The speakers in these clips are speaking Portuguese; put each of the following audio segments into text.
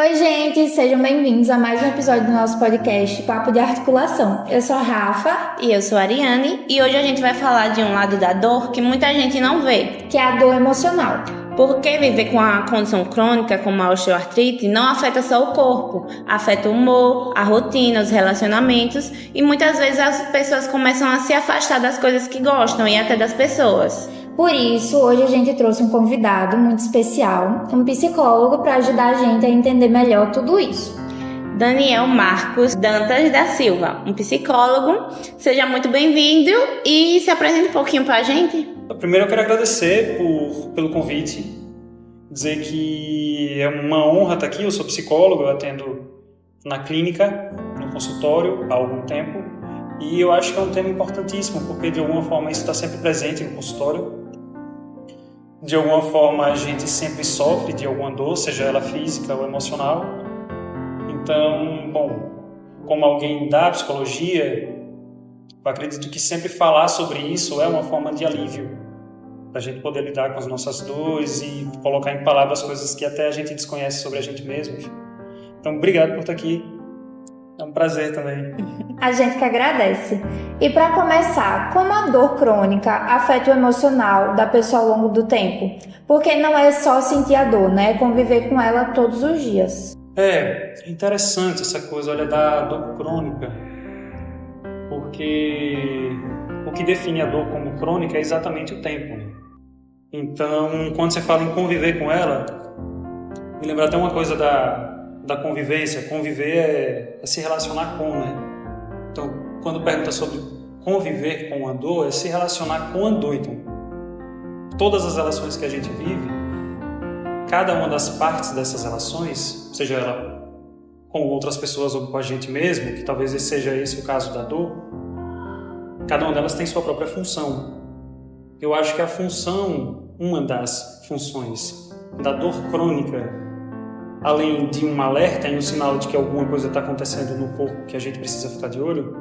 Oi, gente, sejam bem-vindos a mais um episódio do nosso podcast Papo de Articulação. Eu sou a Rafa. E eu sou a Ariane, e hoje a gente vai falar de um lado da dor que muita gente não vê, que é a dor emocional. Porque viver com a condição crônica, como a osteoartrite, não afeta só o corpo, afeta o humor, a rotina, os relacionamentos, e muitas vezes as pessoas começam a se afastar das coisas que gostam e até das pessoas. Por isso, hoje a gente trouxe um convidado muito especial, um psicólogo, para ajudar a gente a entender melhor tudo isso. Daniel Marcos Dantas da Silva, um psicólogo. Seja muito bem-vindo e se apresente um pouquinho para a gente. Primeiro eu quero agradecer pelo convite, dizer que é uma honra estar aqui. Eu sou psicólogo, eu atendo na clínica, no consultório há algum tempo, e eu acho que é um tema importantíssimo, porque de alguma forma isso está sempre presente no consultório. De alguma forma a gente sempre sofre de alguma dor, seja ela física ou emocional. Então, como alguém da psicologia, eu acredito que sempre falar sobre isso é uma forma de alívio, para a gente poder lidar com as nossas dores e colocar em palavras coisas que até a gente desconhece sobre a gente mesmo. Então, obrigado por estar aqui. É um prazer também. A gente que agradece. E para começar, como a dor crônica afeta o emocional da pessoa ao longo do tempo? Porque não é só sentir a dor, né? É conviver com ela todos os dias. É interessante essa coisa, olha, da dor crônica, porque o que define a dor como crônica é exatamente o tempo. Então, quando você fala em conviver com ela, me lembra até uma coisa da convivência. Conviver é se relacionar com, né? Então, quando pergunta sobre conviver com a dor, é se relacionar com a dor. Então, todas as relações que a gente vive, cada uma das partes dessas relações, seja ela com outras pessoas ou com a gente mesmo, que talvez seja esse o caso da dor, cada uma delas tem sua própria função. Eu acho que a função, uma das funções da dor crônica, além de um alerta e um sinal de que alguma coisa está acontecendo no corpo que a gente precisa ficar de olho,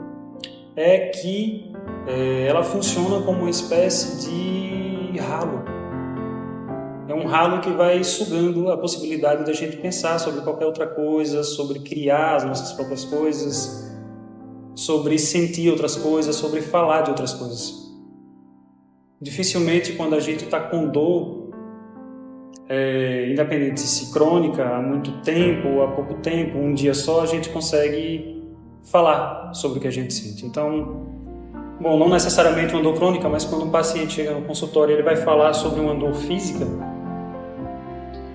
é que ela funciona como uma espécie de ralo. É um ralo que vai sugando a possibilidade da gente pensar sobre qualquer outra coisa, sobre criar as nossas próprias coisas, sobre sentir outras coisas, sobre falar de outras coisas. Dificilmente, quando a gente está com dor, independente se crônica, há muito tempo ou há pouco tempo, um dia só, a gente consegue falar sobre o que a gente sente. Então, não necessariamente uma dor crônica, mas quando um paciente chega no consultório e ele vai falar sobre uma dor física,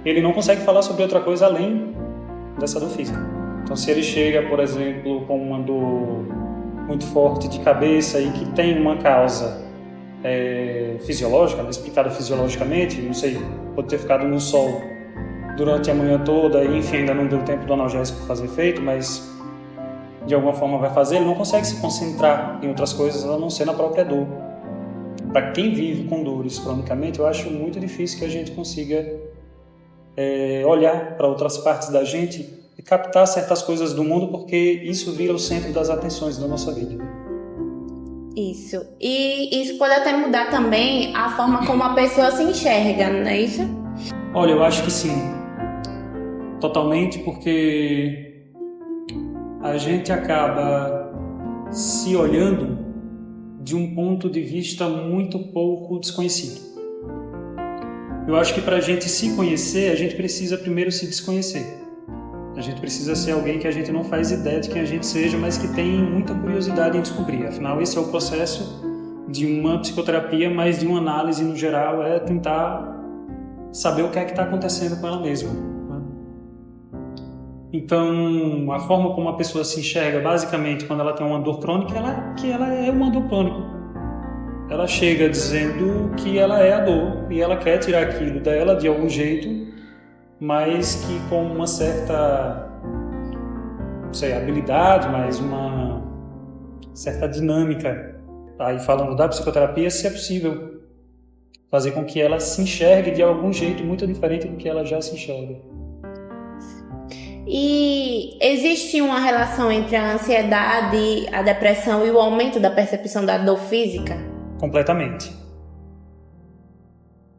ele não consegue falar sobre outra coisa além dessa dor física. Então, se ele chega, por exemplo, com uma dor muito forte de cabeça e que tem uma causa fisiológica, explicada fisiologicamente, não sei, pode ter ficado no sol durante a manhã toda e, enfim, ainda não deu tempo do analgésico fazer efeito, mas de alguma forma vai fazer, ele não consegue se concentrar em outras coisas a não ser na própria dor. Para quem vive com dores cronicamente, eu acho muito difícil que a gente consiga olhar para outras partes da gente e captar certas coisas do mundo, porque isso vira o centro das atenções da nossa vida. Isso. E isso pode até mudar também a forma como a pessoa se enxerga, não é isso? Olha, eu acho que sim. Totalmente, porque a gente acaba se olhando de um ponto de vista muito pouco desconhecido. Eu acho que para a gente se conhecer, a gente precisa primeiro se desconhecer. A gente precisa ser alguém que a gente não faz ideia de quem a gente seja, mas que tem muita curiosidade em descobrir. Afinal, esse é o processo de uma psicoterapia, mas de uma análise no geral, é tentar saber o que é que está acontecendo com ela mesma. Então, a forma como a pessoa se enxerga, basicamente, quando ela tem uma dor crônica, que ela é uma dor crônica. Ela chega dizendo que ela é a dor e ela quer tirar aquilo dela de algum jeito, mas que com uma certa, habilidade, mas uma certa dinâmica. Aí, falando da psicoterapia, se é possível fazer com que ela se enxergue de algum jeito muito diferente do que ela já se enxerga. E existe uma relação entre a ansiedade, a depressão e o aumento da percepção da dor física? Completamente.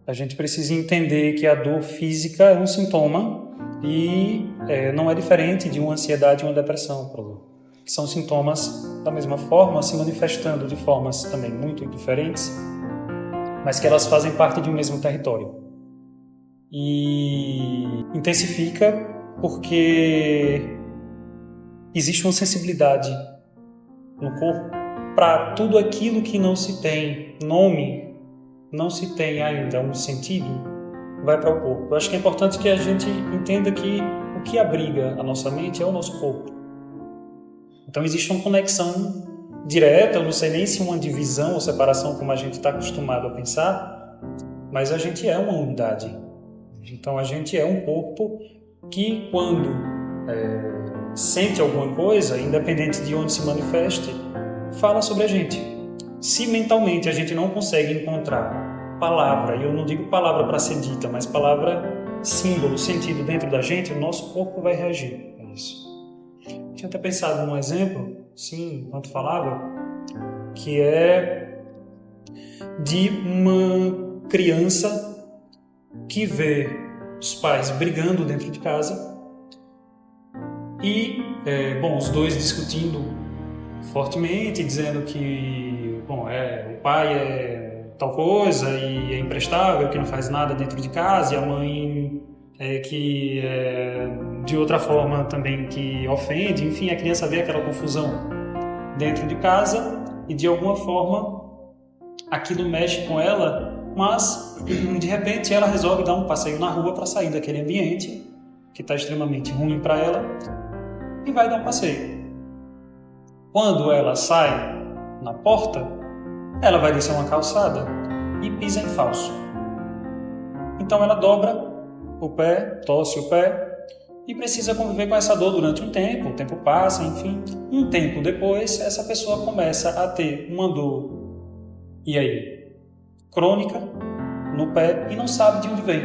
A gente precisa entender que a dor física é um sintoma e não é diferente de uma ansiedade e uma depressão, por exemplo, que são sintomas da mesma forma, se manifestando de formas também muito diferentes, mas que elas fazem parte de um mesmo território. E intensifica porque existe uma sensibilidade no corpo para tudo aquilo que não se tem nome, não se tem ainda um sentido, vai para o corpo. Eu acho que é importante que a gente entenda que o que abriga a nossa mente é o nosso corpo. Então existe uma conexão direta, eu não sei nem se uma divisão ou separação como a gente está acostumado a pensar, mas a gente é uma unidade. Então a gente é um corpo que quando sente alguma coisa, independente de onde se manifeste, fala sobre a gente. Se mentalmente a gente não consegue encontrar palavra, e eu não digo palavra para ser dita, mas palavra, símbolo, sentido dentro da gente, o nosso corpo vai reagir a isso. Tinha até pensado num exemplo, sim, enquanto falava, que é de uma criança que vê os pais brigando dentro de casa e, os dois discutindo fortemente, dizendo que o pai é tal coisa e é imprestável, que não faz nada dentro de casa, e a mãe que de outra forma também que ofende. Enfim, a criança vê aquela confusão dentro de casa e de alguma forma aquilo mexe com ela, mas de repente ela resolve dar um passeio na rua para sair daquele ambiente que está extremamente ruim para ela e vai dar um passeio. Quando ela sai na porta, ela vai descer uma calçada e pisa em falso. Então ela dobra o pé, torce o pé e precisa conviver com essa dor durante um tempo. O tempo passa, enfim. Um tempo depois, essa pessoa começa a ter uma dor, e aí, crônica, no pé e não sabe de onde vem.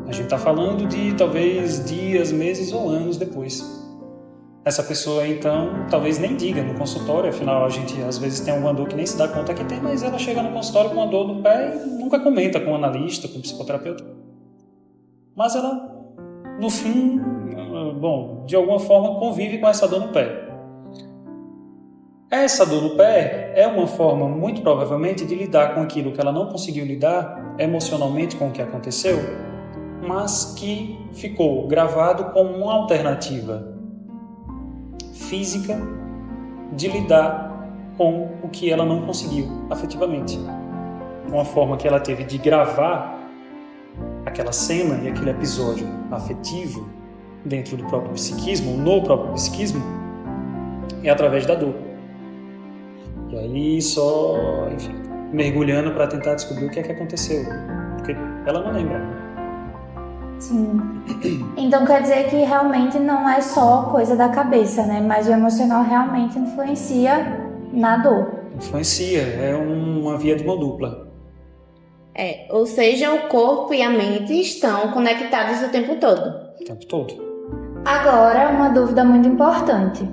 A gente está falando de talvez dias, meses ou anos depois. Essa pessoa, então, talvez nem diga no consultório, afinal a gente às vezes tem uma dor que nem se dá conta que tem, mas ela chega no consultório com uma dor no pé e nunca comenta com o analista, com o psicoterapeuta. Mas ela, no fim, de alguma forma convive com essa dor no pé. Essa dor no pé é uma forma, muito provavelmente, de lidar com aquilo que ela não conseguiu lidar emocionalmente com o que aconteceu, mas que ficou gravado como uma alternativa física de lidar com o que ela não conseguiu afetivamente. Uma forma que ela teve de gravar aquela cena e aquele episódio afetivo dentro do próprio psiquismo, no próprio psiquismo, é através da dor. E aí enfim, mergulhando para tentar descobrir o que é que aconteceu, porque ela não lembra. Sim. Então quer dizer que realmente não é só coisa da cabeça, né? Mas o emocional realmente influencia na dor. Influencia, é uma via de mão dupla. Ou seja, o corpo e a mente estão conectados o tempo todo. O tempo todo. Agora, uma dúvida muito importante.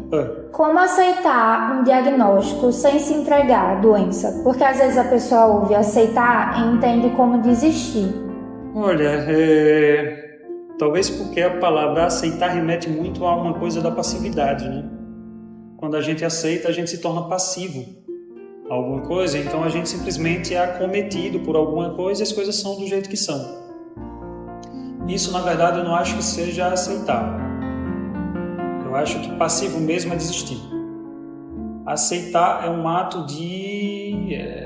Como aceitar um diagnóstico sem se entregar à doença? Porque às vezes a pessoa ouve aceitar e entende como desistir. Olha, talvez porque a palavra aceitar remete muito a uma coisa da passividade, né? Quando a gente aceita, a gente se torna passivo a alguma coisa, então a gente simplesmente é acometido por alguma coisa e as coisas são do jeito que são. Isso, na verdade, eu não acho que seja aceitar. Eu acho que passivo mesmo é desistir. Aceitar é um ato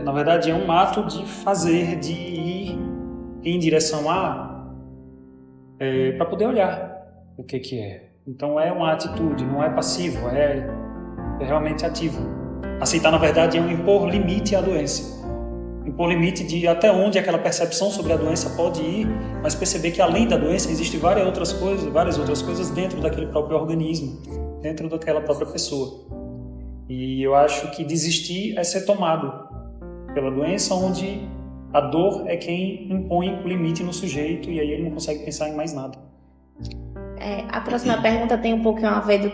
na verdade, é um ato de fazer, de ir em direção para poder olhar o que é. Então é uma atitude, não é passivo, é realmente ativo. Aceitar, na verdade, é um impor limite à doença. Impor limite de até onde aquela percepção sobre a doença pode ir, mas perceber que além da doença existem várias outras coisas dentro daquele próprio organismo, dentro daquela própria pessoa. E eu acho que desistir é ser tomado pela doença, onde a dor é quem impõe o limite no sujeito e aí ele não consegue pensar em mais nada. A próxima pergunta tem um pouquinho a ver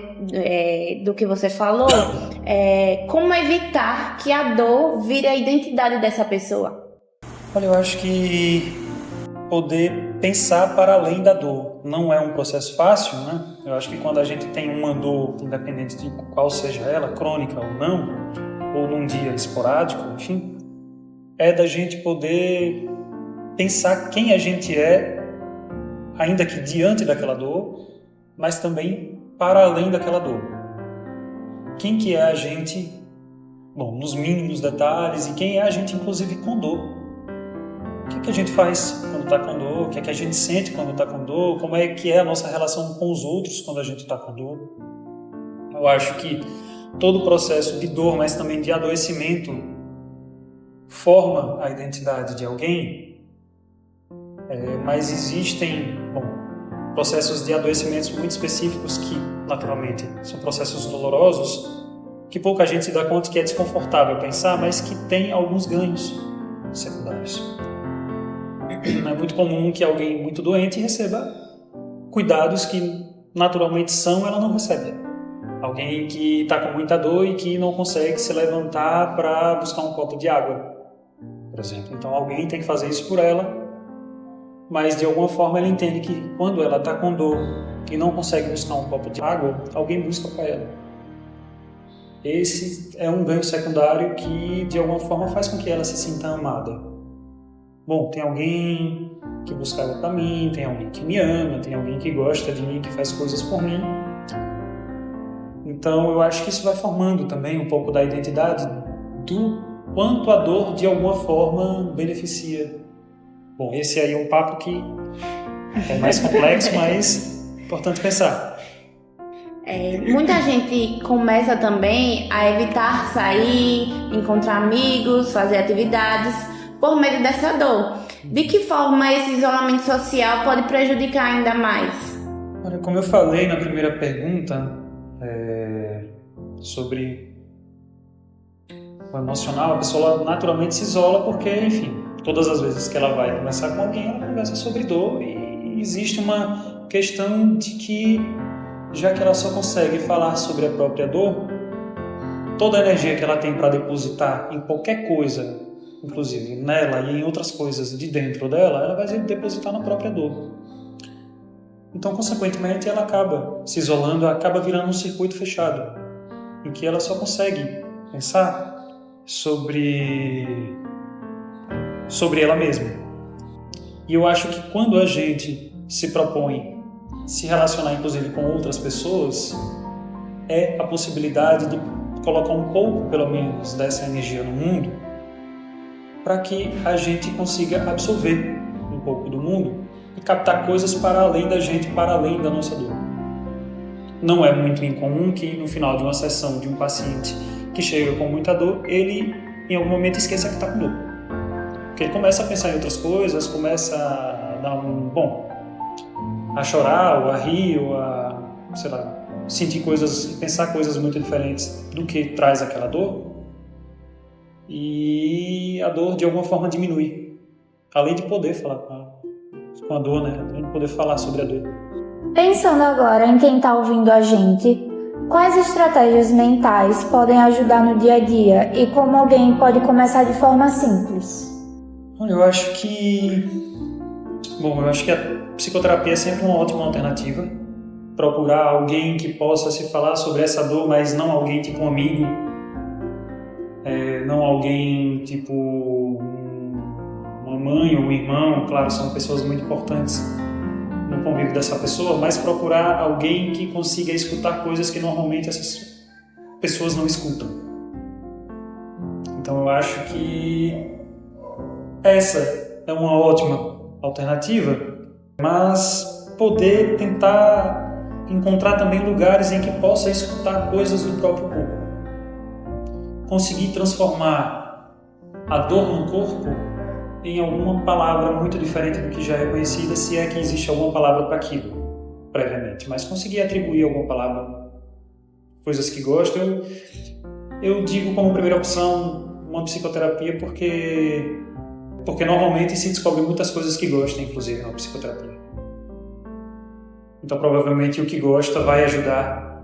do que você falou. Como evitar que a dor vire a identidade dessa pessoa? Olha, eu acho que poder pensar para além da dor. Não é um processo fácil, né? Eu acho que quando a gente tem uma dor, independente de qual seja ela, crônica ou não, ou num dia esporádico, enfim, é da gente poder pensar quem a gente é, ainda que diante daquela dor, mas também para além daquela dor. Quem que é a gente, bom, nos mínimos detalhes, e quem é a gente, inclusive, com dor. O que é que a gente faz quando está com dor? O que é que a gente sente quando está com dor? Como é que é a nossa relação com os outros quando a gente está com dor? Eu acho que todo o processo de dor, mas também de adoecimento, forma a identidade de alguém, mas existem processos de adoecimentos muito específicos que, naturalmente, são processos dolorosos, que pouca gente se dá conta que é desconfortável pensar, mas que tem alguns ganhos secundários. É muito comum que alguém muito doente receba cuidados que naturalmente ela não recebe. Alguém que está com muita dor e que não consegue se levantar para buscar um copo de água, por exemplo. Então alguém tem que fazer isso por ela, mas de alguma forma ela entende que quando ela está com dor e não consegue buscar um copo de água, alguém busca para ela. Esse é um ganho secundário que de alguma forma faz com que ela se sinta amada. Bom, tem alguém que busca água para mim, tem alguém que me ama, tem alguém que gosta de mim, que faz coisas por mim. Então eu acho que isso vai formando também um pouco da identidade do quanto a dor de alguma forma beneficia. Bom, esse aí é um papo que é mais complexo, mas é importante pensar. Muita gente começa também a evitar sair, encontrar amigos, fazer atividades por medo dessa dor. De que forma esse isolamento social pode prejudicar ainda mais? Olha, como eu falei na primeira pergunta, sobre o emocional, a pessoa naturalmente se isola porque, enfim, todas as vezes que ela vai conversar com alguém, ela conversa sobre dor e existe uma questão de que, já que ela só consegue falar sobre a própria dor, toda a energia que ela tem para depositar em qualquer coisa, inclusive nela e em outras coisas de dentro dela, ela vai depositar na própria dor. Então, consequentemente, ela acaba se isolando, acaba virando um circuito fechado, em que ela só consegue pensar sobre ela mesma. E eu acho que quando a gente se propõe se relacionar, inclusive, com outras pessoas, é a possibilidade de colocar um pouco, pelo menos, dessa energia no mundo, para que a gente consiga absorver um pouco do mundo e captar coisas para além da gente, para além da nossa dor. Não é muito incomum que no final de uma sessão de um paciente que chega com muita dor, ele em algum momento esqueça que está com dor. Porque ele começa a pensar em outras coisas, começa a dar a chorar, ou a rir, ou a, sentir coisas, pensar coisas muito diferentes do que traz aquela dor. E a dor de alguma forma diminui, além de poder falar com a dor, né? Além de poder falar sobre a dor. Pensando agora em quem está ouvindo a gente, quais estratégias mentais podem ajudar no dia a dia e como alguém pode começar de forma simples? Eu acho que a psicoterapia é sempre uma ótima alternativa. Procurar alguém que possa se falar sobre essa dor, mas não alguém tipo um amigo, não alguém tipo uma mãe ou um irmão. Claro, são pessoas muito importantes no convívio dessa pessoa, mas procurar alguém que consiga escutar coisas que normalmente essas pessoas não escutam. Então eu acho que essa é uma ótima alternativa, mas poder tentar encontrar também lugares em que possa escutar coisas do próprio corpo. Conseguir transformar a dor no corpo em alguma palavra muito diferente do que já é conhecida, se é que existe alguma palavra para aquilo previamente, mas conseguir atribuir alguma palavra, coisas que gostam. Eu digo como primeira opção uma psicoterapia porque normalmente se descobre muitas coisas que gostam, inclusive na psicoterapia. Então provavelmente o que gosta vai ajudar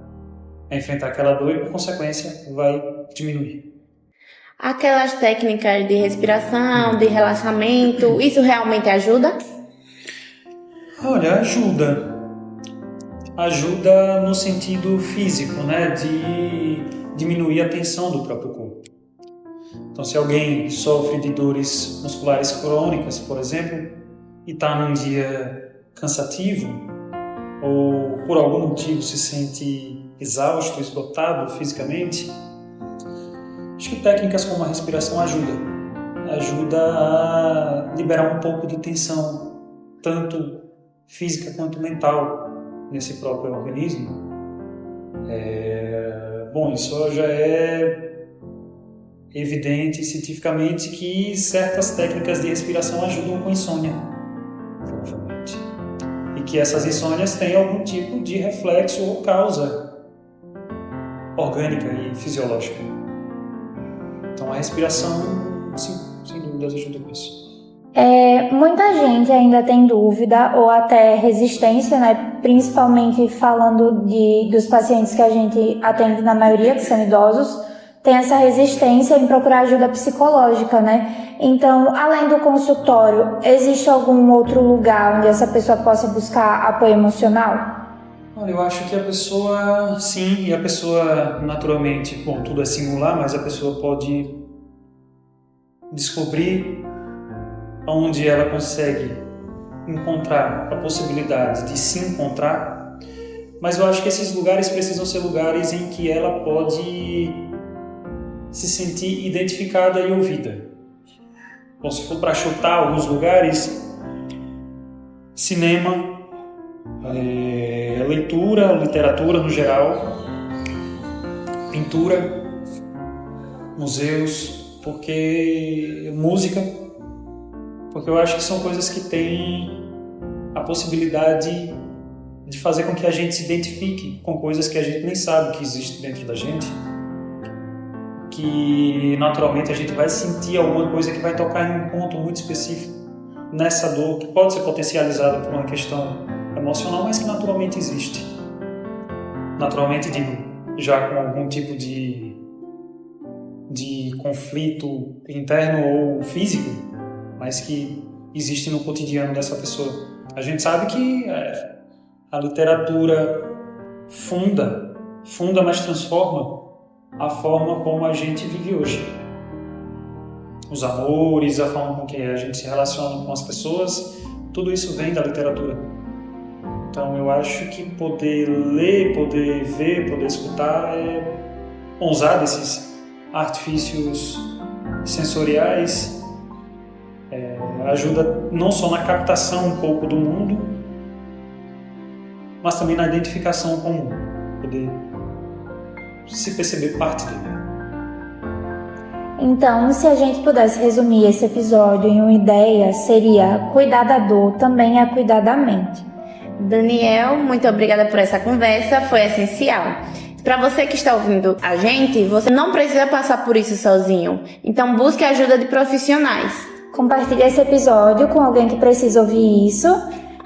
a enfrentar aquela dor e por consequência vai diminuir. Aquelas técnicas de respiração, de relaxamento, isso realmente ajuda? Olha, ajuda. Ajuda no sentido físico, né? De diminuir a tensão do próprio corpo. Então, se alguém sofre de dores musculares crônicas, por exemplo, e está num dia cansativo, ou por algum motivo se sente exausto, esgotado fisicamente, acho que técnicas como a respiração ajuda a liberar um pouco de tensão, tanto física quanto mental, nesse próprio organismo. Bom, isso já é evidente cientificamente que certas técnicas de respiração ajudam com insônia, provavelmente. E que essas insônias têm algum tipo de reflexo ou causa orgânica e fisiológica. Então a respiração, sim, sem dúvidas, ajuda com isso. Muita gente ainda tem dúvida ou até resistência, né? Principalmente falando dos pacientes que a gente atende, na maioria que são idosos, tem essa resistência em procurar ajuda psicológica, né? Então, além do consultório, existe algum outro lugar onde essa pessoa possa buscar apoio emocional? Olha, eu acho que a pessoa, sim, e a pessoa naturalmente, bom, tudo é singular, mas a pessoa pode descobrir onde ela consegue encontrar a possibilidade de se encontrar, mas eu acho que esses lugares precisam ser lugares em que ela pode se sentir identificada e ouvida. Bom, se for para chutar alguns lugares, cinema, leitura, literatura no geral, pintura, museus, música, porque eu acho que são coisas que têm a possibilidade de fazer com que a gente se identifique com coisas que a gente nem sabe que existem dentro da gente, que naturalmente a gente vai sentir alguma coisa que vai tocar em um ponto muito específico nessa dor, que pode ser potencializada por uma questão emocional, mas que naturalmente existe. Naturalmente, digo, já com algum tipo de conflito interno ou físico, mas que existe no cotidiano dessa pessoa. A gente sabe que a literatura funda, mas transforma a forma como a gente vive hoje. Os amores, a forma com que a gente se relaciona com as pessoas, tudo isso vem da literatura. Então eu acho que poder ler, poder ver, poder escutar usar desses artifícios sensoriais ajuda não só na captação um pouco do mundo, mas também na identificação com o mundo, poder se perceber parte dele. Então, se a gente pudesse resumir esse episódio em uma ideia, seria: cuidar da dor também é cuidar da mente. Daniel, muito obrigada por essa conversa, foi essencial. Para você que está ouvindo a gente, você não precisa passar por isso sozinho. Então busque a ajuda de profissionais. Compartilhe esse episódio com alguém que precisa ouvir isso.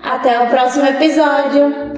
Até o próximo episódio!